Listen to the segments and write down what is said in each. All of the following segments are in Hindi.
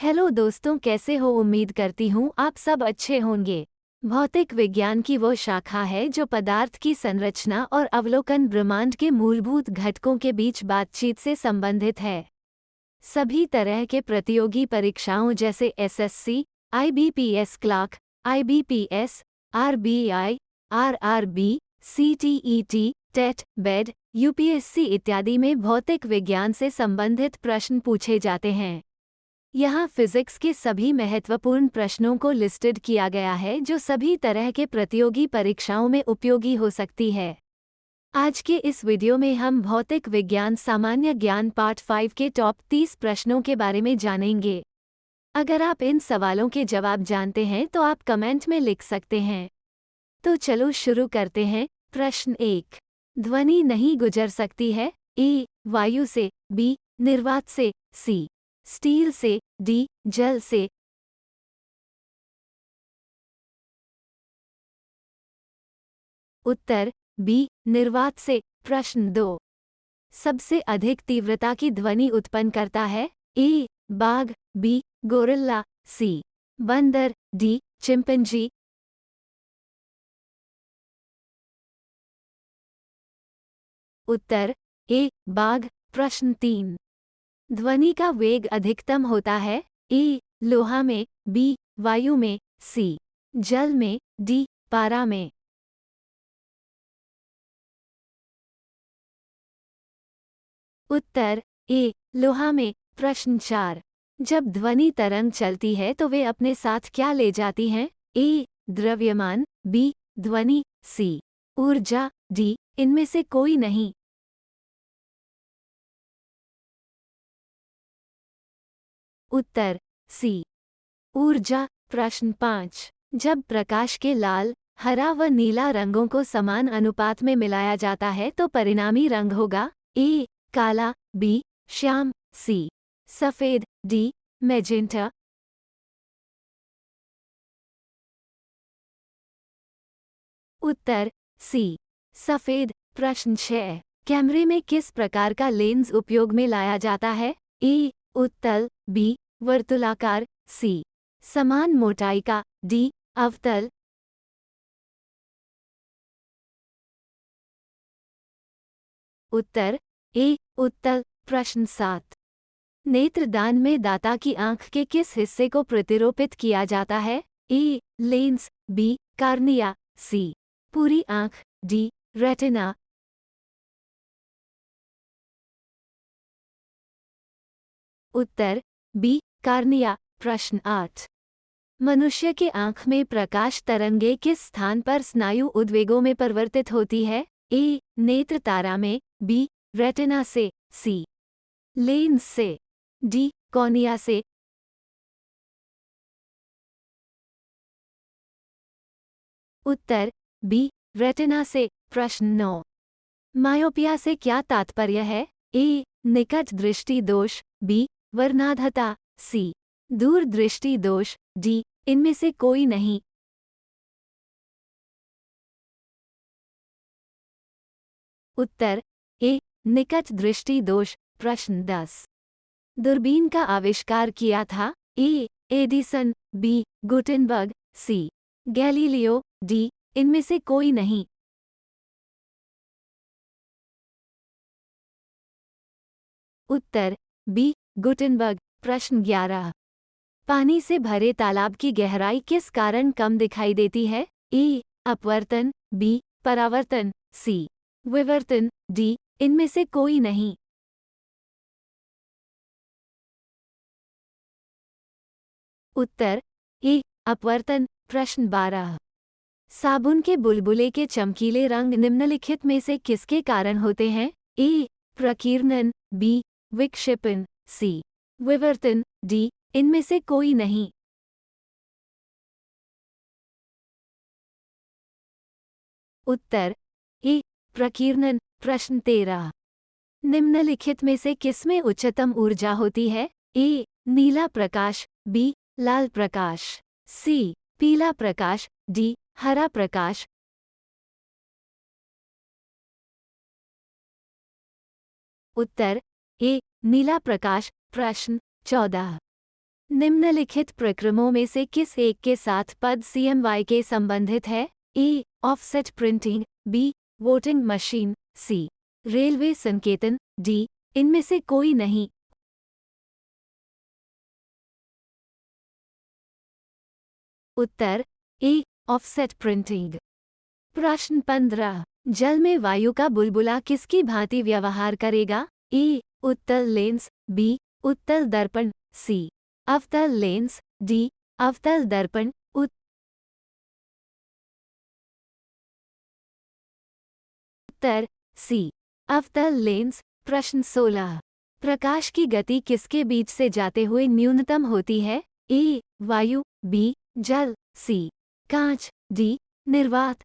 हेलो दोस्तों, कैसे हो? उम्मीद करती हूँ आप सब अच्छे होंगे। भौतिक विज्ञान की वो शाखा है जो पदार्थ की संरचना और अवलोकन ब्रह्मांड के मूलभूत घटकों के बीच बातचीत से संबंधित है। सभी तरह के प्रतियोगी परीक्षाओं जैसे SSC, IBPS clerk, IBPS, RBI, RRB, CTET, TET, BEd, UPSC इत्यादि में भौतिक विज्ञान से संबंधित प्रश्न पूछे जाते हैं। यहाँ फिजिक्स के सभी महत्वपूर्ण प्रश्नों को लिस्टेड किया गया है जो सभी तरह के प्रतियोगी परीक्षाओं में उपयोगी हो सकती है। आज के इस वीडियो में हम भौतिक विज्ञान सामान्य ज्ञान पार्ट 5 के टॉप 30 प्रश्नों के बारे में जानेंगे। अगर आप इन सवालों के जवाब जानते हैं तो आप कमेंट में लिख सकते हैं। तो चलो शुरू करते हैं। प्रश्न 1। ध्वनि नहीं गुजर सकती है? ए. वायु से, बी. निर्वात से, सी. स्टील से, डी. जल से। उत्तर बी. निर्वात से। प्रश्न 2। सबसे अधिक तीव्रता की ध्वनि उत्पन्न करता है? ए. बाघ, बी. गोरिल्ला, सी. बंदर, डी. चिंपैंजी। उत्तर ए. बाघ। प्रश्न 3। ध्वनि का वेग अधिकतम होता है? ए. लोहा में, बी. वायु में, सी. जल में, डी. पारा में। उत्तर ए. लोहा में। प्रश्न 4। जब ध्वनि तरंग चलती है तो वे अपने साथ क्या ले जाती हैं? ए. द्रव्यमान, बी. ध्वनि, सी. ऊर्जा, डी. इनमें से कोई नहीं। उत्तर सी. ऊर्जा। प्रश्न 5। जब प्रकाश के लाल, हरा व नीला रंगों को समान अनुपात में मिलाया जाता है तो परिणामी रंग होगा? ए. काला, बी. श्याम, सी. सफेद, डी. मैजेंटा। उत्तर सी. सफेद। प्रश्न 6। कैमरे में किस प्रकार का लेंस उपयोग में लाया जाता है? ए. उत्तल, बी. वर्तुलाकार, सी. समान मोटाई का, डी. अवतल। उत्तर ए. उत्तल। प्रश्न 7। नेत्रदान में दाता की आंख के किस हिस्से को प्रतिरोपित किया जाता है? A. Lens, B. Cornea, C. पूरी आंख, डी. रेटिना। उत्तर बी. कार्निया। प्रश्न 8। मनुष्य के आंख में प्रकाश तरंगे किस स्थान पर स्नायु उद्वेगों में परिवर्तित होती है? ए. नेत्र तारा में, बी. रेटिना से, सी. लेंस से, डी. कॉर्निया से। उत्तर बी. रेटिना से। प्रश्न 9। मायोपिया से क्या तात्पर्य है? ए. निकट दृष्टि दोष, बी. वर्णाधता, सी. दूर दृष्टि दोष, डी. इनमें से कोई नहीं। उत्तर ए. निकट दृष्टि दोष। प्रश्न 10। दूरबीन का आविष्कार किया था? A. Edison, B. Gutenberg, C. Galileo, D. इनमें से कोई नहीं। उत्तर बी. गुटेनबर्ग। प्रश्न 11। पानी से भरे तालाब की गहराई किस कारण कम दिखाई देती है? ए. अपवर्तन, बी. परावर्तन, सी. विवर्तन, डी. इनमें से कोई नहीं। उत्तर ए. अपवर्तन। प्रश्न 12। साबुन के बुलबुले के चमकीले रंग निम्नलिखित में से किसके कारण होते हैं? ए. प्रकीर्णन, बी. विक्षेपण, सी. विवर्तन, डी. इनमें से कोई नहीं। उत्तर ए. प्रकीर्णन। प्रश्न 13। निम्नलिखित में से किसमें उच्चतम ऊर्जा होती है? ए. नीला प्रकाश, बी. लाल प्रकाश, सी. पीला प्रकाश, डी. हरा प्रकाश। उत्तर ए. नीला प्रकाश। प्रश्न 14। निम्नलिखित प्रक्रमों में से किस एक के साथ पद CMY के संबंधित है? A. Offset printing, B. Voting machine, C. Railway संकेतन, डी. इनमें से कोई नहीं। उत्तर ए. Offset printing. प्रश्न 15। जल में वायु का बुलबुला किसकी भांति व्यवहार करेगा? ए. उत्तल लेंस, बी. उत्तल दर्पण, सी. अवतल लेंस, डी. अवतल दर्पण। उत्तर सी. अवतल लेंस। प्रश्न 16। प्रकाश की गति किसके बीच से जाते हुए न्यूनतम होती है? ए. वायु, बी. जल, सी. कांच, डी. निर्वात।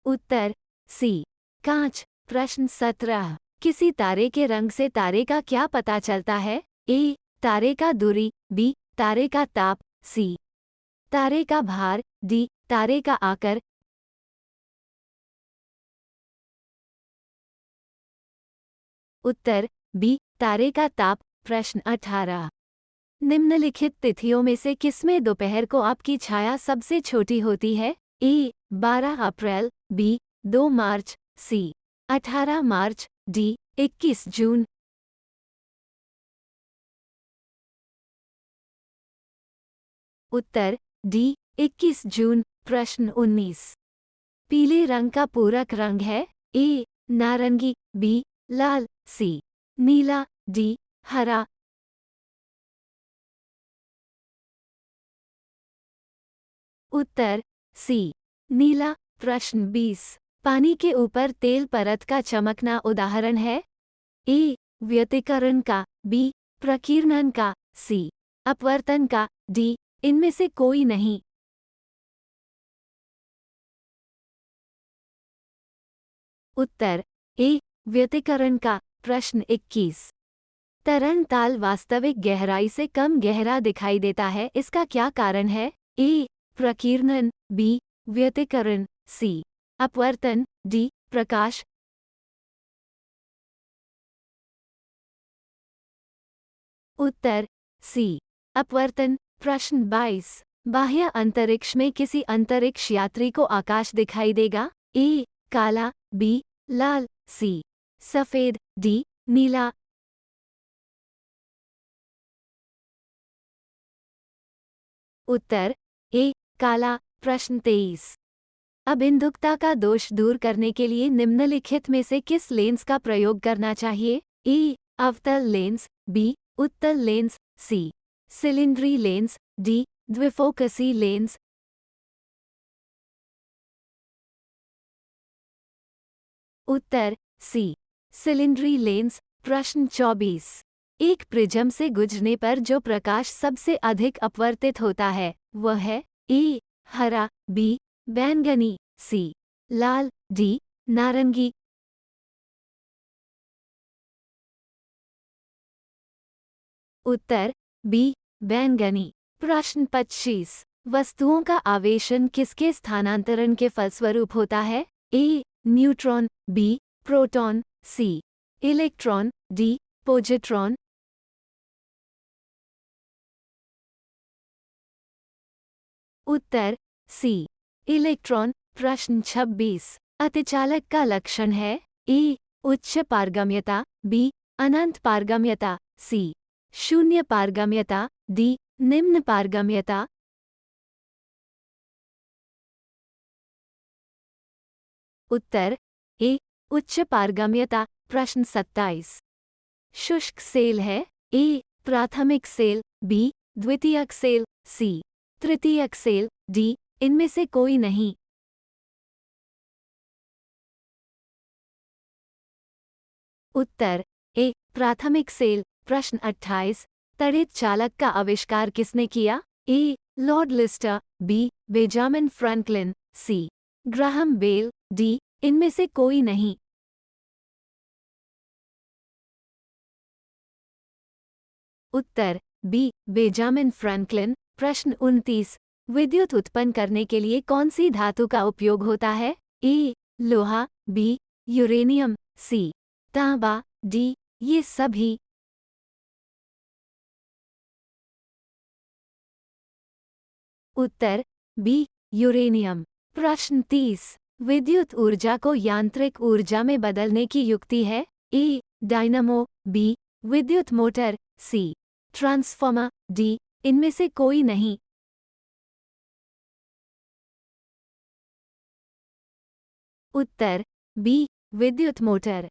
उत्तर सी. कांच। प्रश्न 17। किसी तारे के रंग से तारे का क्या पता चलता है? ए. तारे का दूरी, बी. तारे का ताप, सी. तारे का भार, डी. तारे का आकार। उत्तर बी. तारे का ताप। प्रश्न 18। निम्नलिखित तिथियों में से किसमें दोपहर को आपकी छाया सबसे छोटी होती है? ए. 12 अप्रैल, बी. 2 मार्च, सी. 18 मार्च, डी. 21 जून। उत्तर डी. 21 जून। प्रश्न 19। पीले रंग का पूरक रंग है? ए. नारंगी, बी. लाल, सी. नीला, डी. हरा। उत्तर सी. नीला। प्रश्न 20। पानी के ऊपर तेल परत का चमकना उदाहरण है? ए. व्यतिकरण का, बी. प्रकीर्णन का, सी. अपवर्तन का, डी. इनमें से कोई नहीं। उत्तर ए. व्यतिकरण का। प्रश्न 21। तरन ताल वास्तविक गहराई से कम गहरा दिखाई देता है, इसका क्या कारण है? ए. प्रकीर्णन, बी. व्यतिकरण, सी. अपवर्तन, डी. प्रकाश। उत्तर सी. अपवर्तन। प्रश्न 22। बाह्य अंतरिक्ष में किसी अंतरिक्ष यात्री को आकाश दिखाई देगा? ए. काला, बी. लाल, सी. सफेद, डी. नीला। उत्तर ए. काला। प्रश्न 23। अबिंदुकता का दोष दूर करने के लिए निम्नलिखित में से किस लेंस का प्रयोग करना चाहिए? ए. अवतल लेंस, बी. उत्तल लेंस, सी. सिलिंड्री लेंस, डी. द्विफोकसी लेंस। उत्तर सी. सिलिंड्री लेंस। प्रश्न 24। एक प्रिज्म से गुजरने पर जो प्रकाश सबसे अधिक अपवर्तित होता है वह है? ए. हरा, बी. बैंगनी, सी. लाल, डी. नारंगी। उत्तर बी. बैंगनी। प्रश्न 25। वस्तुओं का आवेशन किसके स्थानांतरण के फलस्वरूप होता है? A. Neutron, B. Proton, C. Electron, D. Positron. उत्तर सी. इलेक्ट्रॉन। प्रश्न 26। अतिचालक का लक्षण है? ए. उच्च पारगम्यता, बी. अनंत पारगम्यता, सी. शून्य पारगम्यता, डी. निम्न पारगम्यता। उत्तर ए. उच्च पारगम्यता। प्रश्न 27। शुष्क सेल है? ए. प्राथमिक सेल, बी. द्वितीयक सेल, सी. तृतीयक सेल, डी. इनमें से कोई नहीं। उत्तर ए. प्राथमिक सेल। प्रश्न 28। तड़ित चालक का आविष्कार किसने किया? A. Lord Lister, B. Benjamin Franklin, C. Graham Bell, D. इनमें से कोई नहीं। उत्तर बी. Benjamin Franklin. प्रश्न 29। विद्युत उत्पन्न करने के लिए कौन सी धातु का उपयोग होता है? ए. लोहा, बी. यूरेनियम, सी. तांबा, डी ये सभी। उत्तर बी यूरेनियम। प्रश्न 30। विद्युत ऊर्जा को यांत्रिक ऊर्जा में बदलने की युक्ति है? ए डायनामो, बी विद्युत मोटर, सी ट्रांसफॉर्मर, डी इनमें से कोई नहीं। उत्तर बी विद्युत मोटर।